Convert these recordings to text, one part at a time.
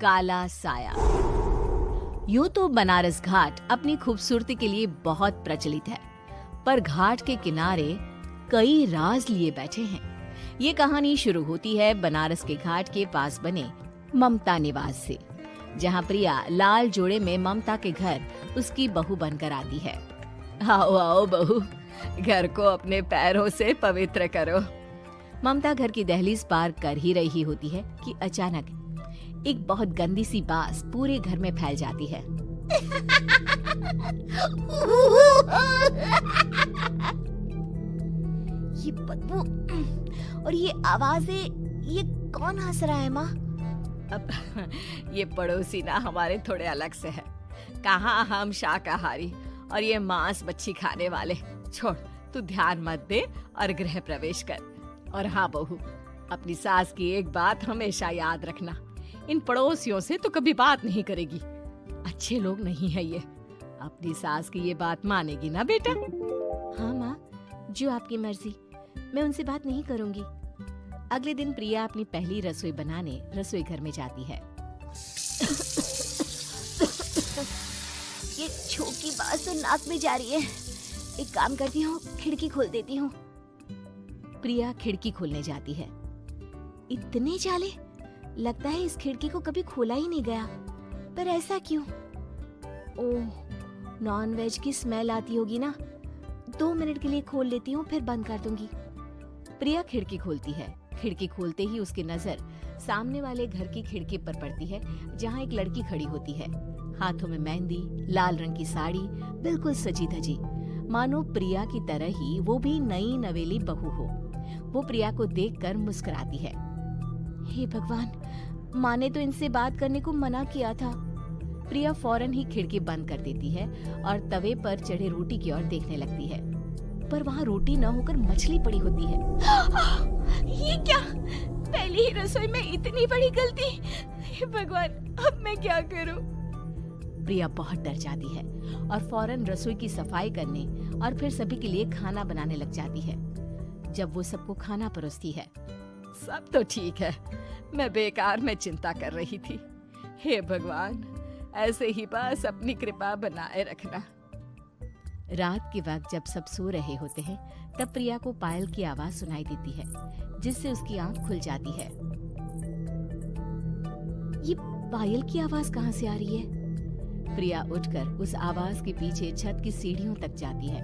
काला साया। यूं तो बनारस घाट अपनी खूबसूरती के लिए बहुत प्रचलित है, पर घाट के किनारे कई राज लिए बैठे हैं। ये कहानी शुरू होती है बनारस के घाट के पास बने ममता निवास से, जहाँ प्रिया लाल जोड़े में ममता के घर उसकी बहू बनकर आती है। आओ आओ बहू, घर को अपने पैरों से पवित्र करो। ममता घर की दहलीज पार कर ही रही होती है कि अचानक एक बहुत गंदी सी बास पूरे घर में फैल जाती है। ये बदबू और ये आवाजें, ये कौन हंस रहा है माँ? अब ये पड़ोसी ना हमारे थोड़े अलग से है। कहाँ हम शाकाहारी और ये मांस मच्छी खाने वाले। छोड़, तू ध्यान मत दे और गृह प्रवेश कर। और हाँ बहू, अपनी सास की एक बात हमेशा याद रखना, इन पड़ोसियों से तो कभी बात नहीं करेगी। अच्छे लोग नहीं है ये। अपनी सास की ये बात मानेगी ना बेटा? हाँ माँ, जो आपकी मर्जी, मैं उनसे बात नहीं करूंगी। अगले दिन प्रिया अपनी पहली रसोई बनाने रसोई घर में जाती है। ये छोटी बात तो नाक में जा रही है। एक काम करती हूँ, खिड़की खोल देती हूँ। प्रिया खिड़की खोलने जाती है। इतने जाले, लगता है इस खिड़की को कभी खोला ही नहीं गया। पर ऐसा क्यों? ओह, नॉन वेज की स्मेल आती होगी ना। 2 मिनट के लिए खोल लेती हूँ, फिर बंद कर दूंगी। प्रिया खिड़की खोलती है। खिड़की खोलते ही उसकी नजर सामने वाले घर की खिड़की पर पड़ती है, जहाँ एक लड़की खड़ी होती है। हाथों में मेहंदी, लाल रंग की साड़ी, बिल्कुल सजी धजी, मानो प्रिया की तरह ही वो भी नई नवेली बहू हो। वो प्रिया को देखकर मुस्कुराती है। हे भगवान, माँ ने तो इनसे बात करने को मना किया था। प्रिया फौरन ही खिड़की बंद कर देती है और तवे पर चढ़े रोटी की ओर देखने लगती है, पर वहाँ रोटी न होकर मछली पड़ी होती है। ये क्या? पहली ही रसोई में इतनी बड़ी गलती। हे भगवान, अब मैं क्या करूं? प्रिया बहुत डर जाती है और फौरन रसोई की सफाई करने और फिर सभी के लिए खाना बनाने लग जाती है। जब वो सबको खाना परोसती है, सब तो ठीक है, मैं बेकार में चिंता कर रही थी। हे भगवान, ऐसे ही बस अपनी कृपा बनाए रखना। रात के वक्त जब सब सो रहे होते हैं, तब प्रिया को पायल की आवाज सुनाई देती है, जिससे उसकी आंख खुल जाती है। ये पायल की आवाज कहाँ से आ रही है? प्रिया उठकर उस आवाज के पीछे छत की सीढ़ियों तक जाती है।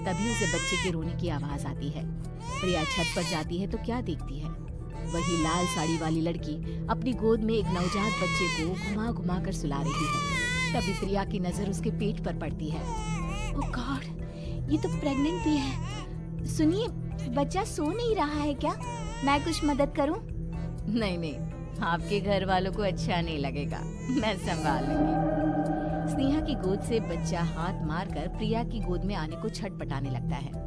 तभी उसे बच्चे के रोने की आवाज आती है। प्रिया छत पर जाती है तो क्या देखती है? वही लाल साड़ी वाली लड़की अपनी गोद में एक नवजात बच्चे को घुमा घुमा कर सुला रही है। तभी प्रिया की नजर उसके पेट पर पड़ती है। ओह गॉड, ये तो प्रेग्नेंट भी है। सुनिए, बच्चा सो नहीं रहा है क्या? मैं कुछ मदद करूं? नहीं नहीं, आपके घर वालों को अच्छा नहीं लगेगा, मैं संभाल लूंगी। स्नेहा की गोद से बच्चा हाथ मारकर प्रिया की गोद में आने को छटपटाने लगता है।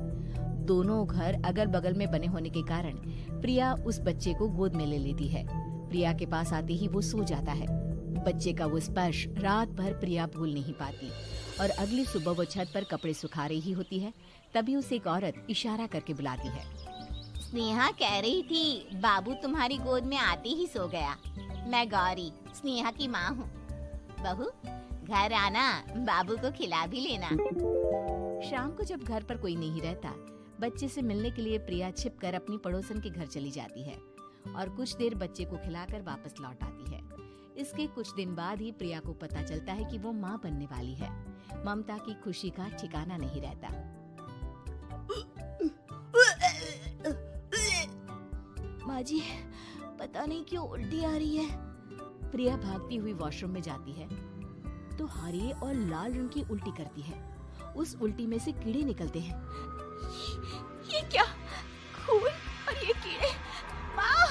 दोनों घर अगल बगल में बने होने के कारण प्रिया उस बच्चे को गोद में ले लेती है। प्रिया के पास आते ही वो सो जाता है। बच्चे का वो स्पर्श रात भर प्रिया भूल नहीं पाती और अगली सुबह वो छत पर कपड़े सुखा रही होती है। तभी उसे एक औरत इशारा करके बुलाती है। स्नेहा कह रही थी बाबू तुम्हारी गोद में आते ही सो गया। मैं गौरी, स्नेहा की माँ हूँ। बहू, घर आना, बाबू को खिला भी लेना। शाम को जब घर पर कोई नहीं रहता, बच्चे से मिलने के लिए प्रिया छिपकर अपनी पड़ोसन के घर चली जाती है और कुछ देर बच्चे को खिलाकर वापस लौट आती है। इसके कुछ दिन बाद ही प्रिया को पता चलता है कि वो माँ बनने वाली है। ममता की खुशी का ठिकाना नहीं रहता। माँ जी, पता नहीं क्यों उल्टी आ रही है। प्रिया भागती हुई वॉशरूम में जाती है तो हरे और लाल रंग की उल्टी करती है। उस उल्टी में से कीड़े निकलते हैं। ये क्या? खून और ये कीड़े! माँ!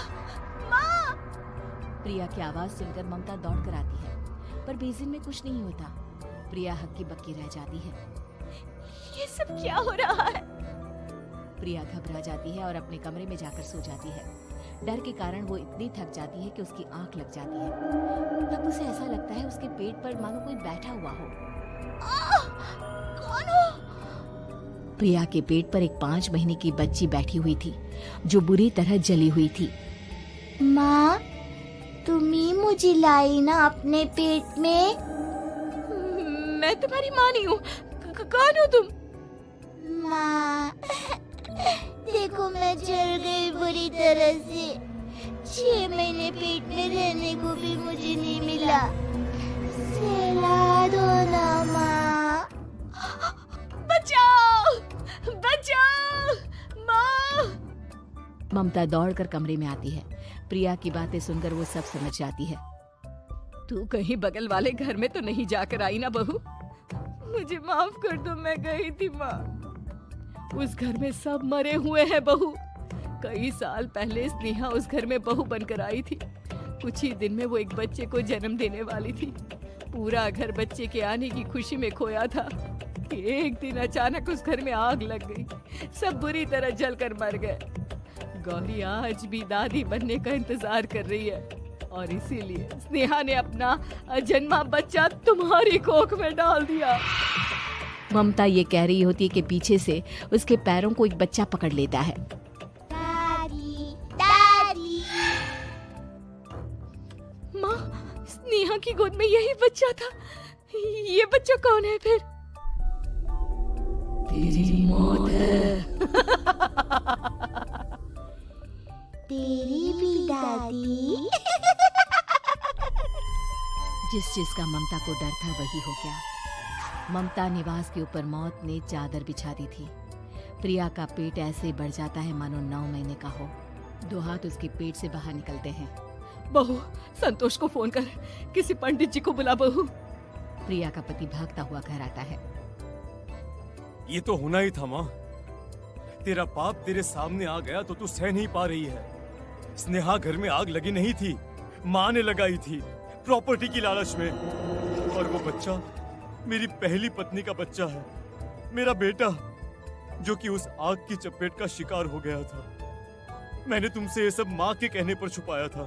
माँ! प्रिया की आवाज सुनकर ममता दौड़ कर आती है, पर बेसिन में कुछ नहीं होता। प्रिया हक्की बक्की रह जाती है। ये सब क्या हो रहा है? प्रिया घबरा जाती है और अपने कमरे में जाकर सो जाती है। डर के कारण वो इतनी थक जाती है कि उसकी आंख लग जाती है। तब उसे ऐसा लगता है उसके पेट पर मानो कोई बैठा हुआ हो। कौन हो? प्रिया के पेट पर एक 5 महीने की बच्ची बैठी हुई थी, जो बुरी तरह जली हुई थी। माँ, तुम ही मुझे लाई ना अपने पेट में। मैं तुम्हारी माँ नहीं हूँ। कौन हो तुम? माँ, देखो मैं जल गई बुरी तरह से। 6 महीने पेट में रहने को भी मुझे नहीं मिला। सहला दो ना माँ। बचाओ, बचाओ, माँ। ममता दौड़कर कमरे में आती है। प्रिया की बातें सुनकर वो सब समझ जाती है। तू कहीं बगल वाले घर में तो नहीं जाकर आई ना बहू? मुझे माफ कर दो, मैं गई थी माँ। उस घर में सब मरे हुए हैं बहू। कई साल पहले स्नेहा उस घर में बहू बनकर आई थी। कुछ ही दिन में वो एक बच्चे को जन्म देने वाली थी। पूरा घर बच्चे के आने की खुशी में खोया था कि एक दिन अचानक उस घर में आग लग गई। सब बुरी तरह जलकर मर गए। गौरी आज भी दादी बनने का इंतजार कर रही है और इसीलिए स्नेहा ने अपना अजन्मा बच्चा तुम्हारी कोख में डाल दिया। ममता ये कह रही होती है कि पीछे से उसके पैरों को एक बच्चा पकड़ लेता है। दादी, दादी। माँ, स्नेहा की गोद में यही बच्चा था। ये बच्चा कौन है फिर? तेरी मौत है। तेरी भी दादी। जिस चीज का ममता को डर था वही हो गया। ममता निवास के ऊपर मौत ने चादर बिछा दी थी। प्रिया का पेट ऐसे बढ़ जाता है मानो 9 महीने का हो। 2 हाथ उसके पेट से बाहर निकलते हैं। बहू, संतोष को फोन कर, किसी पंडित जी को बुला बहू। प्रिया का पति भागता हुआ घर आता है। ये तो होना ही था माँ। तेरा पाप तेरे सामने आ गया तो तू सह नहीं पा रही है। स्नेहा घर में आग लगी नहीं थी, माँ ने लगाई थी प्रॉपर्टी की लालच में। और वो बच्चा मेरी पहली पत्नी का बच्चा है, मेरा बेटा, जो कि उस आग की चपेट का शिकार हो गया था। मैंने तुमसे ये सब माँ के कहने पर छुपाया था।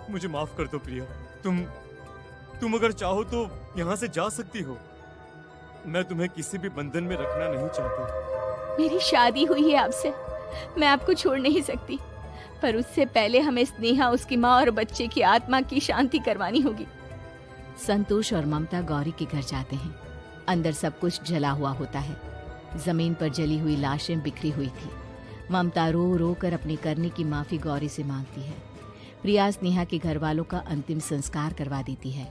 मुझे माफ कर दो प्रिया। तुम अगर चाहो तो यहाँ से जा सकती हो। मैं तुम्हें किसी भी बंधन में रखना नहीं चाहता। मेरी शादी हुई है आपसे, मैं आपको छोड़ नहीं सकती, पर उससे पहले हमें स्नेहा, उसकी माँ और बच्चे की आत्मा की शांति करवानी होगी। संतोष और ममता गौरी के घर जाते हैं। अंदर सब कुछ जला हुआ होता है। जमीन पर जली हुई लाशें बिखरी हुई थी। ममता रो रो कर अपनी करने की माफी गौरी से मांगती है। प्रिया स्नेहा के घर वालों का अंतिम संस्कार करवा देती है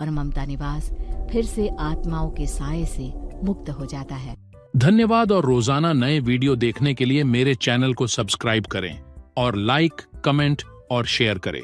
और ममता निवास फिर से आत्माओं के साए से मुक्त हो जाता है। धन्यवाद। और रोजाना नए वीडियो देखने के लिए मेरे चैनल को सब्सक्राइब करें और लाइक, कमेंट और शेयर करें।